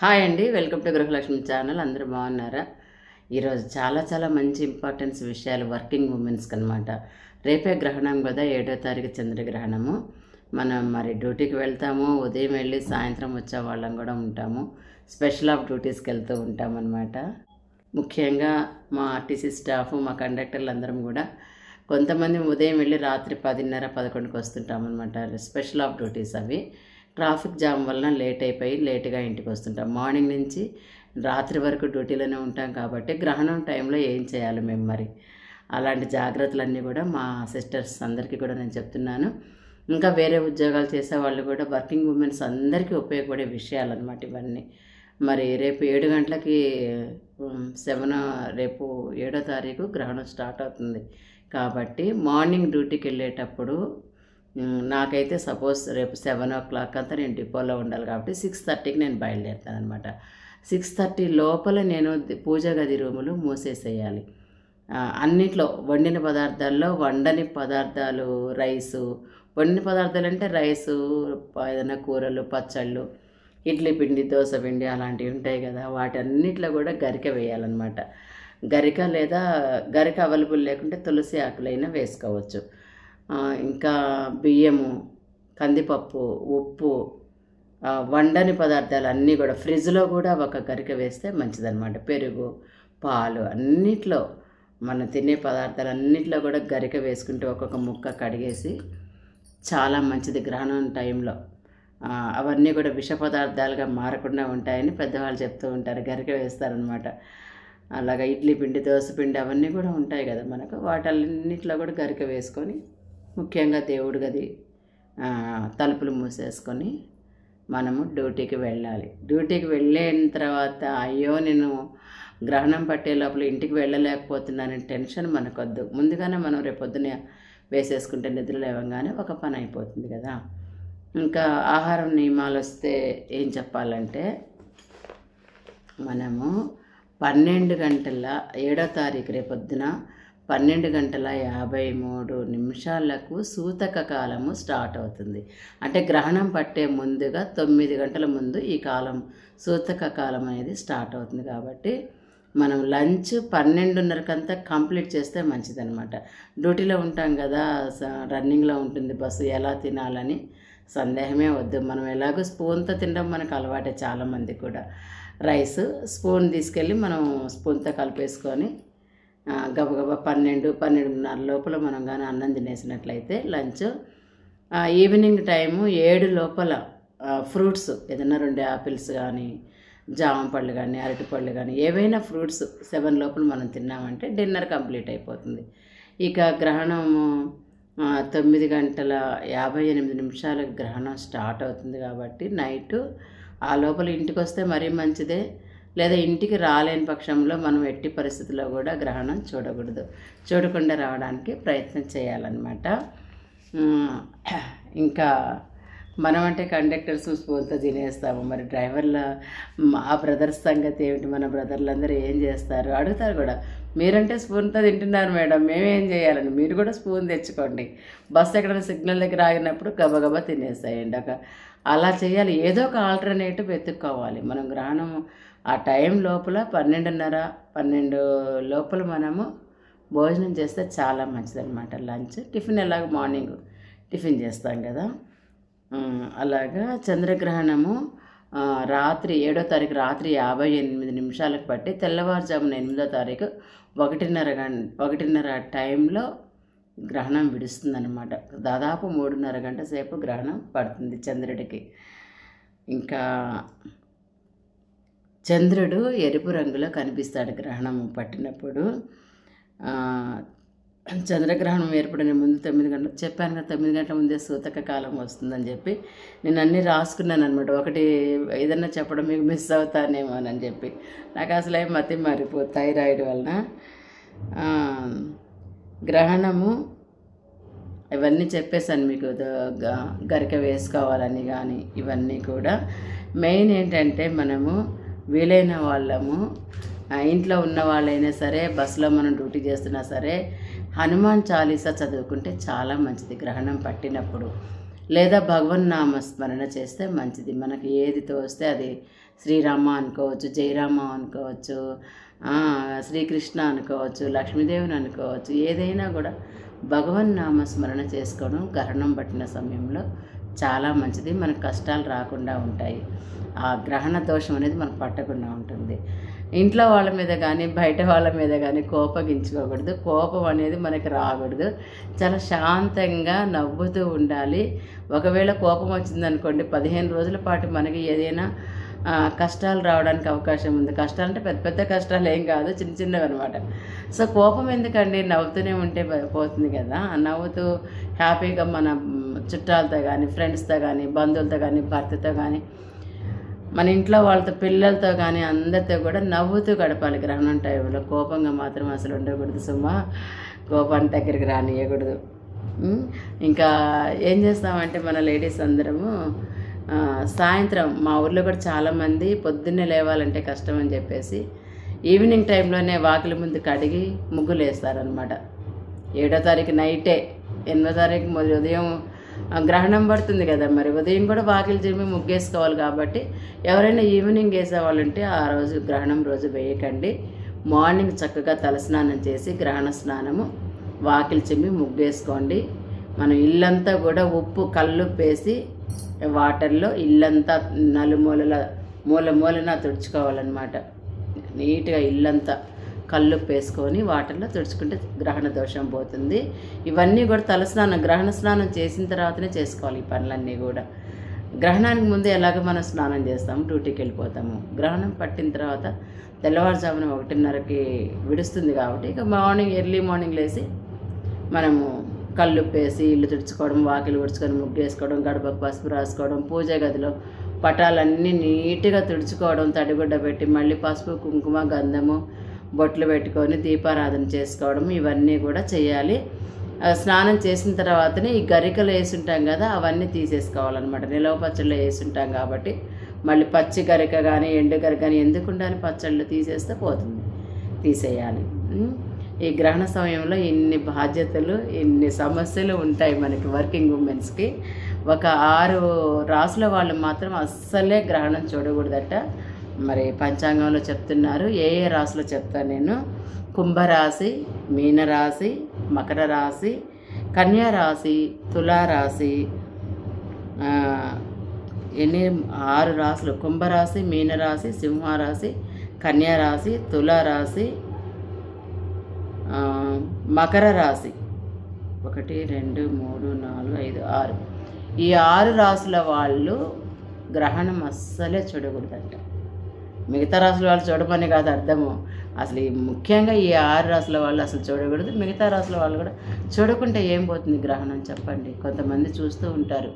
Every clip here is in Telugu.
హాయ్ అండి, వెల్కమ్ టు గృహలక్ష్మి ఛానల్. అందరూ బాగున్నారా? ఈరోజు చాలా మంచి ఇంపార్టెన్స్ విషయాలు వర్కింగ్ ఉమెన్స్కి అనమాట. రేపే గ్రహణం కదా, 7వ తారీఖు చంద్రగ్రహణము. మనం మరి డ్యూటీకి వెళ్తాము, ఉదయం వెళ్ళి సాయంత్రం వచ్చే వాళ్ళం కూడా ఉంటాము. స్పెషల్ ఆఫ్ డ్యూటీస్కి వెళ్తూ ఉంటామన్నమాట. ముఖ్యంగా మా ఆర్టీసీ స్టాఫ్, మా కండక్టర్లు అందరం కూడా కొంతమంది ఉదయం వెళ్ళి రాత్రి 10:30, 11కి వస్తుంటామన్నమాట. స్పెషల్ ఆఫ్ డ్యూటీస్ అవి. ట్రాఫిక్ జామ్ వలన లేట్ అయిపోయి లేటుగా ఇంటికి వస్తుంటాం. మార్నింగ్ నుంచి రాత్రి వరకు డ్యూటీలోనే ఉంటాం కాబట్టి గ్రహణం టైంలో ఏం చేయాలి మేము మరి? అలాంటి జాగ్రత్తలన్నీ కూడా మా సిస్టర్స్ అందరికీ కూడా నేను చెప్తున్నాను. ఇంకా వేరే ఉద్యోగాలు చేసే వాళ్ళు కూడా, వర్కింగ్ ఉమెన్స్ అందరికీ ఉపయోగపడే విషయాలు అన్నమాట ఇవన్నీ. మరి రేపు 7 గంటలకి రేపు 7వ తారీఖు గ్రహణం స్టార్ట్ అవుతుంది కాబట్టి మార్నింగ్ డ్యూటీకి వెళ్ళేటప్పుడు నాకైతే సపోజ్ రేపు 7 o'clock అంతా నేను డిపోలో ఉండాలి కాబట్టి 6:30కి నేను బయలుదేరుతాను అనమాట. 6:30 లోపల నేను పూజ గది రూములు మూసేసేయాలి. అన్నిట్లో వండిన పదార్థాల్లో వండని పదార్థాలు, రైసు, వండిన పదార్థాలు అంటే రైసు, ఏదైనా కూరలు, పచ్చళ్ళు, ఇడ్లీ పిండి, దోశ పిండి అలాంటివి ఉంటాయి కదా, వాటన్నిటిలో కూడా గరిక వేయాలన్నమాట. గరిక లేదా గరిక అవైలబుల్ లేకుంటే తులసి ఆకులైనా వేసుకోవచ్చు. ఇంకా బియ్యము, కందిపప్పు, ఉప్పు, వండని పదార్థాలు అన్నీ కూడా ఫ్రిడ్జ్లో కూడా ఒక గరిక వేస్తే మంచిదన్నమాట. పెరుగు, పాలు అన్నిట్లో, మనం తినే పదార్థాలు అన్నిట్లో కూడా గరిక వేసుకుంటే ఒక్కొక్క ముక్క కడిగేసి చాలా మంచిది గ్రహణం టైంలో. అవన్నీ కూడా విష పదార్థాలుగా మారకుండా ఉంటాయని పెద్దవాళ్ళు చెప్తూ ఉంటారు, గరిక వేస్తారనమాట. అలాగా ఇడ్లీ పిండి, దోశ పిండి అవన్నీ కూడా ఉంటాయి కదా మనకు, వాటన్నిటిలో కూడా గరిక వేసుకొని ముఖ్యంగా దేవుడి గది తలుపులు మూసేసుకొని మనము డ్యూటీకి వెళ్ళాలి. డ్యూటీకి వెళ్ళిన తర్వాత అయ్యో నేను గ్రహణం పట్టే లోపల ఇంటికి వెళ్ళలేకపోతున్నానని టెన్షన్ మనకొద్దు. ముందుగానే మనం రేపొద్దున వేసేసుకుంటే నిద్ర లేవగానే ఒక పని అయిపోతుంది కదా. ఇంకా ఆహారం నియమాలు వస్తే ఏం చెప్పాలంటే, మనము 12 గంటల 7వ తారీఖు రేపొద్దున 12:53 సూతక కాలము స్టార్ట్ అవుతుంది. అంటే గ్రహణం పట్టే ముందుగా 9 గంటల ముందు ఈ కాలం, సూతక కాలం అనేది స్టార్ట్ అవుతుంది. కాబట్టి మనం లంచ్ 12:30 కంప్లీట్ చేస్తే మంచిదన్నమాట. డ్యూటీలో ఉంటాం కదా, రన్నింగ్లో ఉంటుంది బస్సు, ఎలా తినాలని సందేహమే వద్దు. మనం ఎలాగో స్పూన్తో తినడం మనకు అలవాటే, చాలామంది కూడా. రైస్ స్పూన్ తీసుకెళ్ళి మనం స్పూన్తో కలిపేసుకొని గబగబా 12:30 లోపల మనం కానీ అన్నం తినేసినట్లయితే లంచ్. ఈవినింగ్ టైము 7 లోపల ఫ్రూట్స్ ఏదైనా 2 యాపిల్స్ కానీ, జామ పళ్ళు కానీ, అరటిపళ్ళు కానీ, ఏవైనా ఫ్రూట్స్ 7 లోపల మనం తిన్నామంటే డిన్నర్ కంప్లీట్ అయిపోతుంది. ఇక గ్రహణము 9:58 గ్రహణం స్టార్ట్ అవుతుంది కాబట్టి నైటు ఆ లోపల ఇంటికి వస్తే మరీ మంచిదే. లేదా ఇంటికి రాలేని పక్షంలో మనం ఎట్టి పరిస్థితుల్లో కూడా గ్రహణం చూడకూడదు. చూడకుండా రావడానికి ప్రయత్నం చేయాలన్నమాట. ఇంకా మనం అంటే కండక్టర్స్ స్పూన్తో తినేస్తాము, మరి డ్రైవర్ల మా బ్రదర్స్ సంగతి ఏమిటి? మన బ్రదర్లందరూ ఏం చేస్తారు అడుగుతారు కూడా, మీరంటే స్పూన్తో తింటున్నారు మేడం, మేమేం చేయాలని? మీరు కూడా స్పూన్ తెచ్చుకోండి. బస్సు ఎక్కడైనా సిగ్నల్ దగ్గర ఆగినప్పుడు గబగబా తినేస్తాయండి. అలా చేయాలి. ఏదో ఒక ఆల్టర్నేటివ్ వెతుక్కోవాలి. మనం గ్రహణం ఆ టైం లోపల 12:30 లోపల మనము భోజనం చేస్తే చాలా మంచిదన్నమాట. లంచ్, టిఫిన్ ఎలాగో మార్నింగ్ టిఫిన్ చేస్తాం కదా, అలాగా చంద్రగ్రహణము రాత్రి 7వ తారీఖు రాత్రి 58 పట్టి తెల్లవారుజామున 8వ తారీఖు 1:30 టైంలో గ్రహణం విడుస్తుందన్నమాట. దాదాపు 3:30 గంట సేపు గ్రహణం పడుతుంది చంద్రుడికి. ఇంకా చంద్రుడు ఎరుపు రంగులో కనిపిస్తాడు గ్రహణం పట్టినప్పుడు. చంద్రగ్రహణం ఏర్పడిన ముందు 9 గంటలు చెప్పాను కదా, 9 గంటల ముందే సూతక కాలం వస్తుందని చెప్పి నేను అన్నీ రాసుకున్నాను అనమాట. ఒకటి ఏదన్నా చెప్పడం మీకు మిస్ అవుతానేమోనని చెప్పి. నాకు అసలు మతి మారిపోతుంది థైరాయిడ్ వలన. గ్రహణము ఇవన్నీ చెప్పేశాను మీకు, గరిక వేసుకోవాలని కానీ ఇవన్నీ కూడా. మెయిన్ ఏంటంటే మనము వీలైన వాళ్ళము ఇంట్లో ఉన్న వాళ్ళైనా సరే, బస్సులో మనం డ్యూటీ చేస్తున్నా సరే, హనుమాన్ చాలీసా చదువుకుంటే చాలా మంచిది గ్రహణం పట్టినప్పుడు. లేదా భగవన్నామ స్మరణ చేస్తే మంచిది. మనకి ఏది తోస్తే అది శ్రీరామ అనుకోవచ్చు, జయరామ అనుకోవచ్చు, శ్రీకృష్ణ అనుకోవచ్చు, లక్ష్మీదేవిని అనుకోవచ్చు. ఏదైనా కూడా భగవన్నామ స్మరణ చేసుకోవడం గ్రహణం పట్టిన సమయంలో చాలా మంచిది. మనకు కష్టాలు రాకుండా ఉంటాయి. ఆ గ్రహణ దోషం అనేది మనకు పట్టకుండా ఉంటుంది. ఇంట్లో వాళ్ళ మీద కానీ బయట వాళ్ళ మీద కానీ కోపగించుకోకూడదు. కోపం అనేది మనకి రాకూడదు. చాలా శాంతంగా నవ్వుతూ ఉండాలి. ఒకవేళ కోపం వచ్చిందనుకోండి 15 రోజుల పాటు మనకి ఏదైనా కష్టాలు రావడానికి అవకాశం ఉంది. కష్టాలు అంటే పెద్ద పెద్ద కష్టాలు ఏం కాదు, చిన్న చిన్నవి అనమాట. సో కోపం ఎందుకండి, నవ్వుతూనే ఉంటే పోతుంది కదా. నవ్వుతూ హ్యాపీగా మన చుట్టాలతో కానీ, ఫ్రెండ్స్తో కానీ, బంధువులతో కానీ, భర్తతో కానీ, మన ఇంట్లో వాళ్ళతో, పిల్లలతో కానీ అందరితో కూడా నవ్వుతూ గడపాలి గ్రహణం టైంలో. కోపంగా మాత్రం అసలు ఉండకూడదు సుమా. కోపాన్ని దగ్గరికి రానియకూడదు. ఇంకా ఏం చేస్తామంటే మన లేడీస్ అందరము సాయంత్రం, మా ఊర్లో కూడా చాలామంది పొద్దున్నే లేవాలంటే కష్టం అని చెప్పేసి ఈవినింగ్ టైంలోనే వాకిలి ముందు కడిగి ముగ్గులు వేస్తారనమాట. 7వ తారీఖు నైటే, 8వ తారీఖు ఉదయం గ్రహణం పడుతుంది కదా, మరి ఉదయం కూడా వాకిలి చిమ్మి ముగ్గేసుకోవాలి. కాబట్టి ఎవరైనా ఈవినింగ్ వేసేవాళ్ళంటే ఆ రోజు గ్రహణం రోజు వేయకండి. మార్నింగ్ చక్కగా తలస్నానం చేసి గ్రహణ స్నానము వాకిలి చిమ్మి ముగ్గేసుకోండి. మనం ఇల్లంతా కూడా ఉప్పు కల్లుప్పు వేసి వాటర్లో ఇల్లంతా మూలన తుడుచుకోవాలన్నమాట. నీట్గా ఇల్లంతా కల్లుప్పు వేసుకొని వాటర్లో తుడుచుకుంటే గ్రహణ దోషం పోతుంది. ఇవన్నీ కూడా తలస్నానం, గ్రహణ స్నానం చేసిన తర్వాతనే చేసుకోవాలి ఈ పనులన్నీ కూడా. గ్రహణానికి ముందు ఎలాగ మనం స్నానం చేస్తాము, డ్యూటీకి వెళ్ళిపోతాము. గ్రహణం పట్టిన తర్వాత తెల్లవారుజామున 1:30కి విడుస్తుంది కాబట్టి ఇక ఎర్లీ మార్నింగ్ లేసి మనము కల్లుప్పు వేసి ఇల్లు తుడుచుకోవడం, వాకిలు ఉడుచుకొని ముగ్గేసుకోవడం, గడపకు పసుపు రాసుకోవడం, పూజ గదిలో పటాలన్నీ నీట్గా తుడుచుకోవడం, తడిగుడ్డ పెట్టి మళ్ళీ పసుపు కుంకుమ గంధము బొట్లు పెట్టుకొని దీపారాధన చేసుకోవడం, ఇవన్నీ కూడా చేయాలి. స్నానం చేసిన తర్వాతనే ఈ గరికలు వేసుంటాం కదా అవన్నీ తీసేసుకోవాలన్నమాట. నిలవ పచ్చళ్ళు వేసుంటాం కాబట్టి మళ్ళీ పచ్చి గరిక కానీ ఎండు గరిక కానీ ఎందుకు ఉండాలి, పచ్చళ్ళు తీసేస్తే పోతుంది, తీసేయాలి. ఈ గ్రహణ సమయంలో ఇన్ని బాధ్యతలు, ఇన్ని సమస్యలు ఉంటాయి మనకి వర్కింగ్ ఉమెన్స్కి. ఒక 6 రాసుల వాళ్ళు మాత్రం అస్సలే గ్రహణం చూడకూడదట. మరి పంచాంగంలో చెప్తున్నారు. ఏ రాశిలో చెప్తాను నేను. కుంభరాశి, మీనరాశి, మకర రాశి, కన్యా రాశి, తులారాశి, 6 రాశులు. కుంభరాశి, మీనరాశి, సింహరాశి, కన్యా రాశి, తులారాశి, మకర రాశి. 1 2 3 4 5 6. ఈ 6 రాశుల వాళ్ళు గ్రహణం అస్సలే చూడకూడదంట. మిగతా రాశుల వాళ్ళు చూడమని కాదు అర్థము. అసలు ముఖ్యంగా ఈ 6 రాశుల వాళ్ళు అసలు చూడకూడదు. మిగతా రాశుల వాళ్ళు కూడా చూడకుంటే ఏం పోతుంది గ్రహణం చెప్పండి. కొంతమంది చూస్తూ ఉంటారు,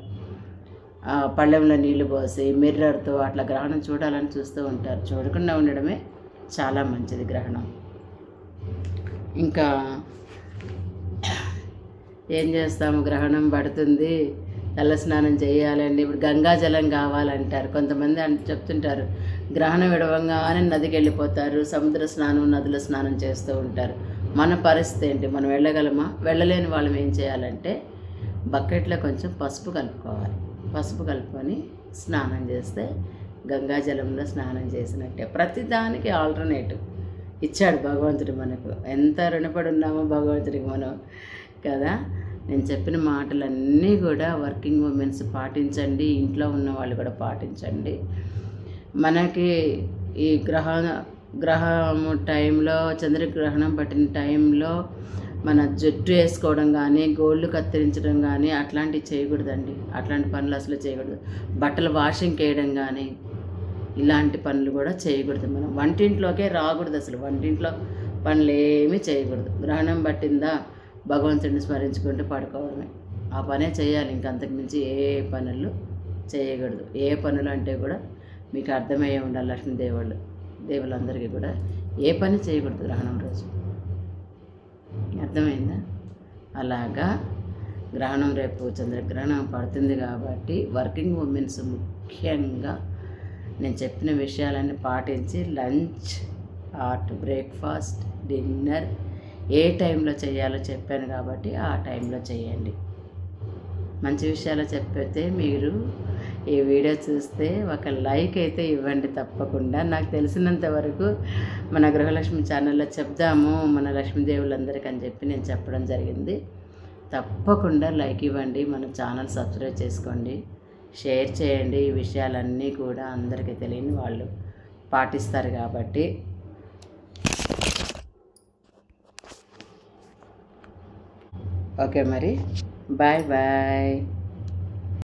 పళ్ళెంలో నీళ్లు పోసి మిర్రర్తో అట్లా గ్రహణం చూడాలని చూస్తూ ఉంటారు. చూడకుండా ఉండడమే చాలా మంచిది గ్రహణం. ఇంకా ఏం చేస్తాము, గ్రహణం పడుతుంది, తలస్నానం చేయాలండి. ఇప్పుడు గంగాజలం కావాలంటారు కొంతమంది, చెప్తుంటారు. గ్రహణం విడవంగానే నదికి వెళ్ళిపోతారు, సముద్ర స్నానం, నదుల స్నానం చేస్తూ ఉంటారు. మన పరిస్థితి ఏంటి, మనం వెళ్ళగలమా? వెళ్ళలేని వాళ్ళం ఏం చేయాలంటే బకెట్లో కొంచెం పసుపు కలుపుకోవాలి. పసుపు కలుపుకొని స్నానం చేస్తే గంగాజలంలో స్నానం చేసినట్టే. ప్రతిదానికి ఆల్టర్నేటివ్ ఇచ్చాడు భగవంతుడు మనకు. ఎంత రుణపడి ఉన్నామో భగవంతుడికి మనం కదా. నేను చెప్పిన మాటలన్నీ కూడా వర్కింగ్ ఉమెన్స్ పాటించండి, ఇంట్లో ఉన్న వాళ్ళు కూడా పాటించండి. మనకి ఈ గ్రహము టైంలో, చంద్రగ్రహణం పట్టిన టైంలో మన జుట్టు వేసుకోవడం కానీ, గోళ్ళు కత్తిరించడం కానీ అట్లాంటివి చేయకూడదండి. అట్లాంటి పనులు అసలు చేయకూడదు. బట్టలు వాషింగ్ వేయడం కానీ ఇలాంటి పనులు కూడా చేయకూడదు. మనం వంటింట్లోకే రాకూడదు. అసలు వంటింట్లో పనులు ఏమీ చేయకూడదు. గ్రహణం పట్టిందా భగవంతుడిని స్మరించుకుంటూ పడుకోవడమే, ఆ పనే చేయాలి. ఇంకంతకు మించి ఏ పనులు చేయకూడదు. ఏ పనులు అంటే కూడా మీకు అర్థమయ్యే ఉండాలి. లక్ష్మీదేవుళ్ళు దేవుళ్ళందరికీ కూడా ఏ పని చేయకూడదు గ్రహణం రోజు. అర్థమైందా? అలాగా గ్రహణం రేపు చంద్రగ్రహణం పడుతుంది కాబట్టి వర్కింగ్ ఉమెన్స్ ముఖ్యంగా నేను చెప్పిన విషయాలన్నీ పాటించి లంచ్, బ్రేక్ఫాస్ట్, డిన్నర్ ఏ టైంలో చేయాలో చెప్పాను కాబట్టి ఆ టైంలో చేయండి. మంచి విషయాలు చెప్పితే మీరు ఈ వీడియో చూస్తే ఒక లైక్ అయితే ఇవ్వండి తప్పకుండా. నాకు తెలిసినంత వరకు మన గృహలక్ష్మి ఛానల్లో చెప్దాము మన లక్ష్మీదేవులందరికీ అని చెప్పి నేను చెప్పడం జరిగింది. తప్పకుండా లైక్ ఇవ్వండి, మన ఛానల్ సబ్స్క్రైబ్ చేసుకోండి, షేర్ చేయండి. ఈ విషయాలన్నీ కూడా అందరికీ తెలియని వాళ్ళు పాటిస్తారు కాబట్టి. ఓకే మరి, బాయ్ బాయ్.